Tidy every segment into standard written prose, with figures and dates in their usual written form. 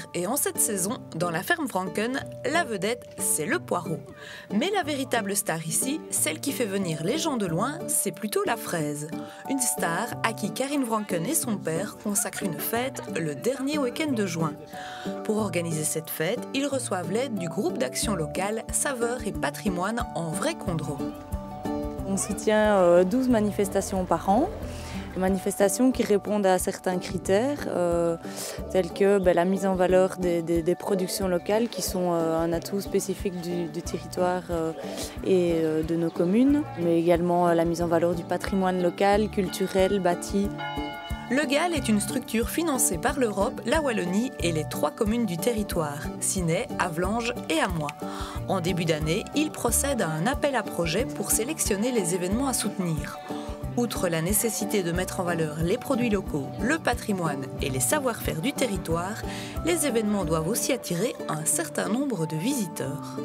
l'hiver et en cette saison, dans la ferme Franken, la vedette, c'est le poireau. Mais la véritable star ici, celle qui fait venir les gens de loin, c'est plutôt la fraise. Une star à qui Karine Franken et son père consacrent une fête le dernier week-end de juin. Pour organiser cette fête, ils reçoivent l'aide du groupe d'action locale Saveurs et Patrimoine en vrai Condro. On soutient 12 manifestations par an. Manifestations qui répondent à certains critères, tels que la mise en valeur des productions locales qui sont un atout spécifique du territoire et de nos communes, mais également la mise en valeur du patrimoine local, culturel, bâti. Le GAL est une structure financée par l'Europe, la Wallonie et les 3 communes du territoire, Ciney, Avlanges et Amois. En début d'année, il procède à un appel à projets pour sélectionner les événements à soutenir. Outre la nécessité de mettre en valeur les produits locaux, le patrimoine et les savoir-faire du territoire, les événements doivent aussi attirer un certain nombre de visiteurs.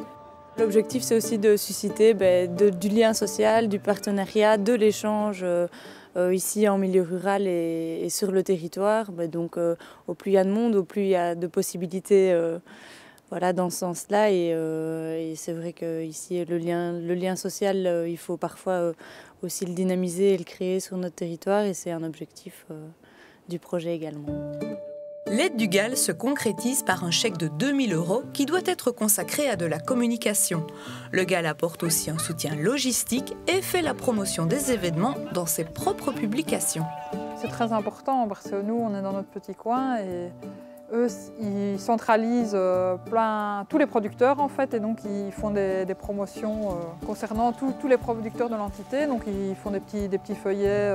L'objectif, c'est aussi de susciter du lien social, du partenariat, de l'échange ici en milieu rural et sur le territoire. Donc, au plus il y a de monde, au plus il y a de possibilités dans ce sens-là. Et c'est vrai qu'ici, le lien social, il faut parfois aussi le dynamiser et le créer sur notre territoire. Et c'est un objectif du projet également. L'aide du GAL se concrétise par un chèque de 2 000 € qui doit être consacré à de la communication. Le GAL apporte aussi un soutien logistique et fait la promotion des événements dans ses propres publications. C'est très important parce que nous, on est dans notre petit coin et eux, ils centralisent tous les producteurs en fait, et donc ils font des promotions concernant tous les producteurs de l'entité. Donc ils font des petits feuillets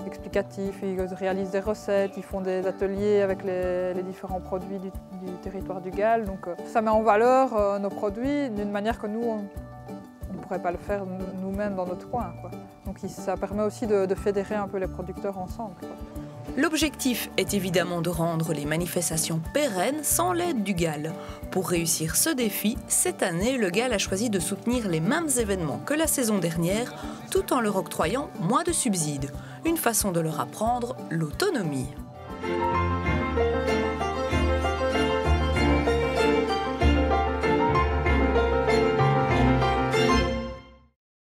explicatifs, ils réalisent des recettes, ils font des ateliers avec les différents produits du territoire du GAL. Donc ça met en valeur nos produits d'une manière que nous, on ne pourrait pas le faire nous-mêmes dans notre coin, quoi. Donc ça permet aussi de fédérer un peu les producteurs ensemble, quoi. L'objectif est évidemment de rendre les manifestations pérennes sans l'aide du GAL. Pour réussir ce défi, cette année, le GAL a choisi de soutenir les mêmes événements que la saison dernière, tout en leur octroyant moins de subsides. Une façon de leur apprendre l'autonomie.